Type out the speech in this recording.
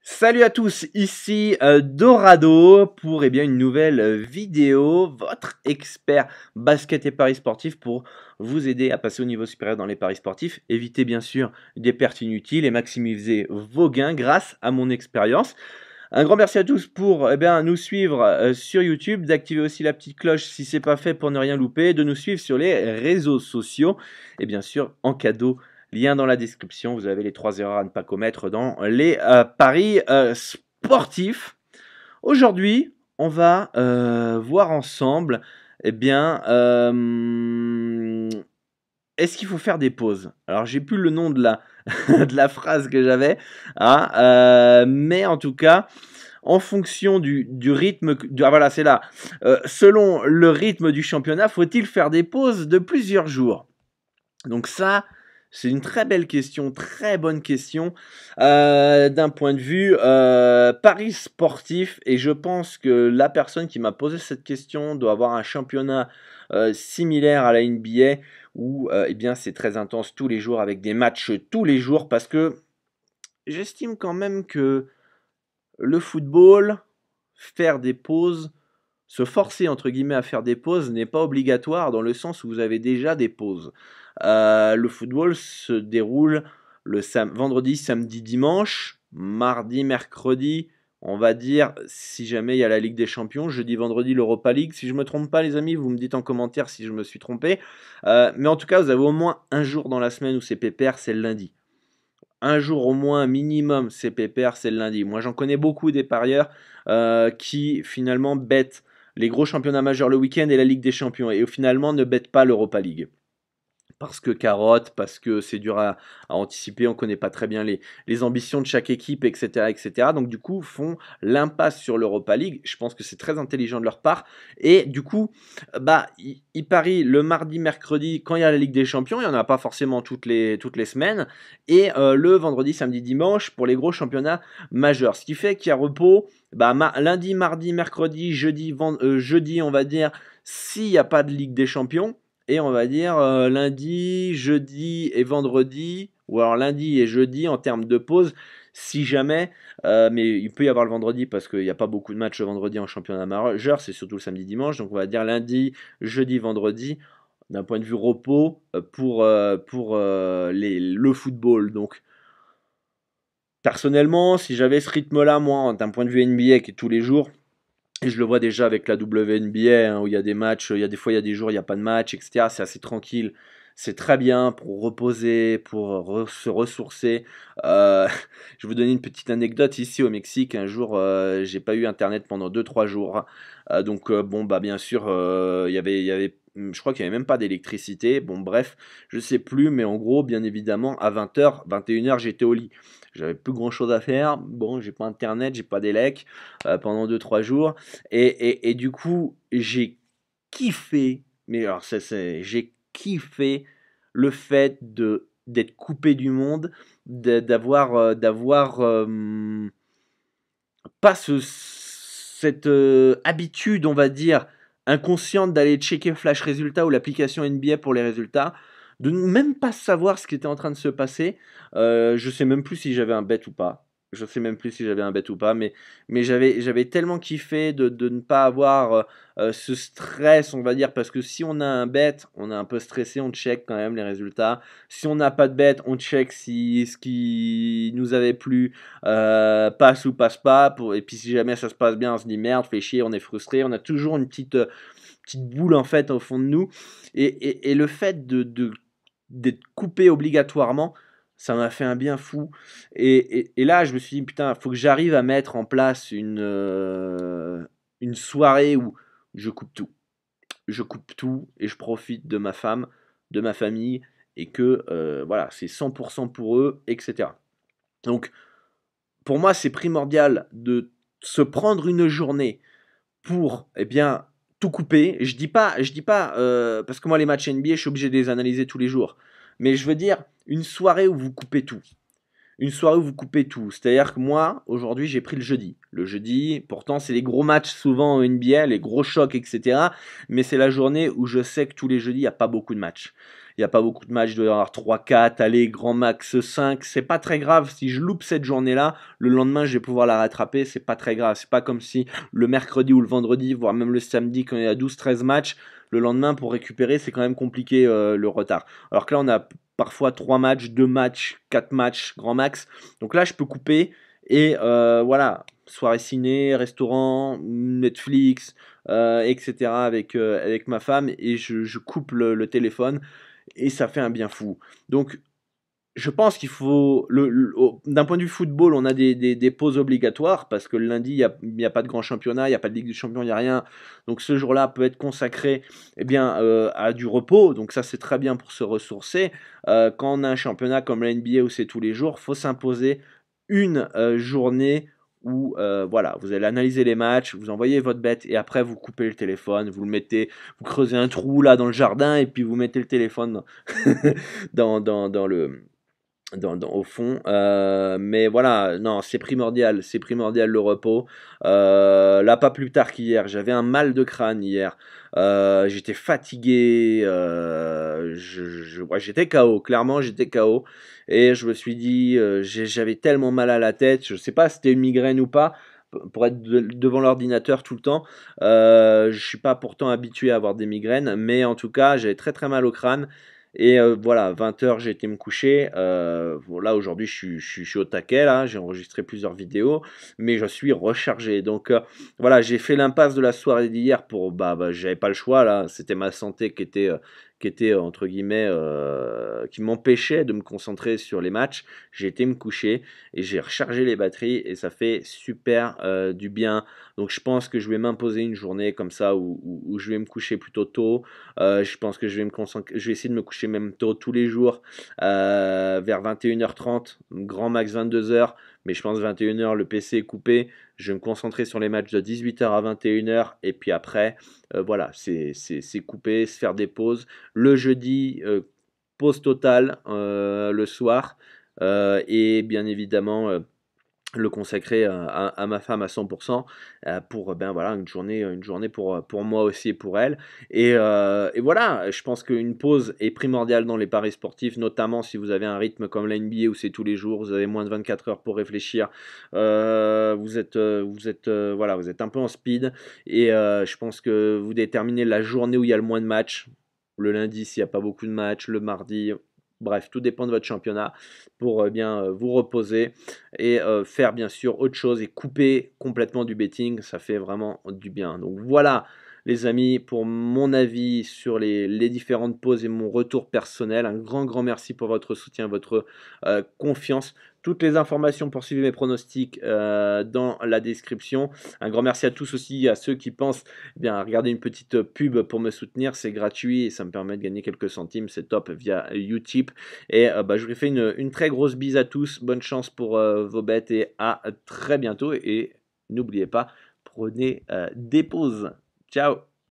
Salut à tous, ici Dorado pour une nouvelle vidéo, votre expert basket et paris sportifs pour vous aider à passer au niveau supérieur dans les paris sportifs, éviter bien sûr des pertes inutiles et maximiser vos gains grâce à mon expérience. Un grand merci à tous pour nous suivre sur YouTube, d'activer aussi la petite cloche si ce n'est pas fait pour ne rien louper, de nous suivre sur les réseaux sociaux et bien sûr en cadeau. Lien dans la description, vous avez les 3 erreurs à ne pas commettre dans les paris sportifs. Aujourd'hui, on va voir ensemble, est-ce qu'il faut faire des pauses? Alors, j'ai plus le nom de la, de la phrase que j'avais, hein, mais en tout cas, en fonction du rythme, voilà, c'est là. Selon le rythme du championnat, faut-il faire des pauses de plusieurs jours? Donc ça, c'est une très belle question, très bonne question d'un point de vue paris sportif. Et je pense que la personne qui m'a posé cette question doit avoir un championnat similaire à la NBA où c'est très intense tous les jours avec des matchs tous les jours parce que j'estime quand même que le football, faire des pauses, se forcer entre guillemets à faire des pauses n'est pas obligatoire dans le sens où vous avez déjà des pauses. Le football se déroule le vendredi, samedi, dimanche, mardi, mercredi, on va dire, si jamais il y a la Ligue des Champions, jeudi, vendredi, l'Europa League. Si je ne me trompe pas, les amis, vous me dites en commentaire si je me suis trompé. Mais en tout cas, vous avez au moins un jour dans la semaine où c'est pépère, c'est le lundi. Un jour au moins minimum, c'est pépère, c'est le lundi. Moi, j'en connais beaucoup des parieurs qui finalement bêtent les gros championnats majeurs le week-end et la Ligue des Champions et finalement ne bêtent pas l'Europa League. Parce que carotte, parce que c'est dur à anticiper, on ne connaît pas très bien les ambitions de chaque équipe, etc., etc. Donc du coup, font l'impasse sur l'Europa League. Je pense que c'est très intelligent de leur part. Et du coup, ils parient le mardi, mercredi, quand il y a la Ligue des Champions. Il n'y en a pas forcément toutes les semaines. Et le vendredi, samedi, dimanche pour les gros championnats majeurs. Ce qui fait qu'il y a repos lundi, mardi, mercredi, jeudi, on va dire, s'il n'y a pas de Ligue des Champions. Et on va dire lundi, jeudi et vendredi, ou alors lundi et jeudi en termes de pause, si jamais, mais il peut y avoir le vendredi parce qu'il n'y a pas beaucoup de matchs le vendredi en championnat majeur, c'est surtout le samedi dimanche, donc on va dire lundi, jeudi, vendredi, d'un point de vue repos pour le football. Donc personnellement, si j'avais ce rythme-là, moi, d'un point de vue NBA qui est tous les jours, et je le vois déjà avec la WNBA, où il y a des matchs, il y a des fois il y a des jours il n'y a pas de match, etc. C'est assez tranquille. C'est très bien pour reposer, pour se ressourcer. Je vais vous donner une petite anecdote ici au Mexique. Un jour, j'ai pas eu internet pendant 2-3 jours. Bien sûr, je crois qu'il n'y avait même pas d'électricité. Bon, bref, je sais plus, mais en gros, bien évidemment, à 20h, 21h, j'étais au lit. J'avais plus grand chose à faire. Bon, j'ai pas internet, j'ai pas d'élec pendant 2-3 jours. Et du coup, j'ai kiffé, mais alors j'ai kiffé le fait d'être coupé du monde, d'avoir pas cette habitude, on va dire, inconsciente d'aller checker Flash Résultats ou l'application NBA pour les résultats, de ne même pas savoir ce qui était en train de se passer. Je sais même plus si j'avais un bet ou pas. Je sais même plus si j'avais un bet ou pas, mais j'avais tellement kiffé de ne pas avoir ce stress, on va dire, parce que si on a un bet, on est un peu stressé, on check quand même les résultats. Si on n'a pas de bet, on check si ce qui nous avait plu passe ou passe pas. Et puis si jamais ça se passe bien, on se dit merde, fait chier, on est frustré. On a toujours une petite boule en fait au fond de nous. Et le fait d'être coupé obligatoirement, ça m'a fait un bien fou. Et là, je me suis dit, putain, il faut que j'arrive à mettre en place une soirée où je coupe tout. Je coupe tout et je profite de ma femme, de ma famille, et que voilà, c'est 100% pour eux, etc. Donc, pour moi, c'est primordial de se prendre une journée pour, tout couper. Je dis pas, parce que moi, les matchs NBA, je suis obligé de les analyser tous les jours. Mais je veux dire, une soirée où vous coupez tout. Une soirée où vous coupez tout. C'est-à-dire que moi, aujourd'hui, j'ai pris le jeudi. Le jeudi, pourtant, c'est les gros matchs souvent en NBA, les gros chocs, etc. Mais c'est la journée où je sais que tous les jeudis, il n'y a pas beaucoup de matchs. il n'y a pas beaucoup de matchs, il doit y avoir 3-4, allez, grand max 5. C'est pas très grave. Si je loupe cette journée-là, le lendemain, je vais pouvoir la rattraper. C'est pas très grave. C'est pas comme si le mercredi ou le vendredi, voire même le samedi, quand il y a 12-13 matchs, le lendemain, pour récupérer, c'est quand même compliqué le retard. Alors que là, on a parfois 3 matchs, 2 matchs, 4 matchs, grand max. Donc là, je peux couper. Et voilà, soirée ciné, restaurant, Netflix, etc. avec ma femme. Et je coupe le téléphone. Et ça fait un bien fou. Donc, je pense qu'il faut, d'un point de vue football, on a des pauses obligatoires parce que le lundi, il y a pas de grand championnat, il n'y a pas de Ligue des Champions, il n'y a rien. Donc ce jour-là peut être consacré eh bien, à du repos. Donc ça, c'est très bien pour se ressourcer. Quand on a un championnat comme la NBA où c'est tous les jours, il faut s'imposer une journée où voilà, vous allez analyser les matchs, vous envoyez votre bet et après vous coupez le téléphone, vous le mettez, vous creusez un trou là dans le jardin et puis vous mettez le téléphone dans le au fond. Mais voilà, non, c'est primordial le repos. Là, pas plus tard qu'hier, j'avais un mal de crâne hier. J'étais fatigué, ouais, j'étais KO, clairement j'étais KO. Et je me suis dit, j'avais tellement mal à la tête, je sais pas si c'était une migraine ou pas. Pour être devant l'ordinateur tout le temps, je suis pas pourtant habitué à avoir des migraines, mais en tout cas, j'avais très très mal au crâne. Et voilà, 20 h, j'ai été me coucher. Là, aujourd'hui, je suis au taquet, là, j'ai enregistré plusieurs vidéos, mais je suis rechargé. Donc voilà, j'ai fait l'impasse de la soirée d'hier pour, j'avais pas le choix, là, c'était ma santé qui était entre guillemets, qui m'empêchait de me concentrer sur les matchs. J'ai été me coucher et j'ai rechargé les batteries et ça fait super du bien. Donc je pense que je vais m'imposer une journée comme ça où je vais me coucher plutôt tôt. Je pense que je vais essayer de me coucher même tôt tous les jours, vers 21h30, grand max 22h, mais je pense 21h, le PC est coupé. Je vais me concentrer sur les matchs de 18h à 21h, et puis après, voilà, c'est coupé, se faire des pauses. Le jeudi, pause totale le soir, et bien évidemment le consacrer à ma femme à 100% pour ben voilà une journée pour moi aussi et pour elle et voilà, je pense qu'une pause est primordiale dans les paris sportifs, notamment si vous avez un rythme comme la NBA où c'est tous les jours, vous avez moins de 24 heures pour réfléchir, voilà, vous êtes un peu en speed et je pense que vous déterminez la journée où il y a le moins de matchs, le lundi s'il n'y a pas beaucoup de matchs, le mardi. Bref, tout dépend de votre championnat pour bien vous reposer et faire bien sûr autre chose et couper complètement du betting, ça fait vraiment du bien. Donc voilà les amis pour mon avis sur les différentes pauses et mon retour personnel. Un grand merci pour votre soutien, votre confiance. Toutes les informations pour suivre mes pronostics dans la description. Un grand merci à tous aussi, à ceux qui pensent bien à regarder une petite pub pour me soutenir. C'est gratuit et ça me permet de gagner quelques centimes. C'est top via Utip. Et je vous fais une très grosse bise à tous. Bonne chance pour vos bêtes et à très bientôt. Et n'oubliez pas, prenez des pauses. Ciao!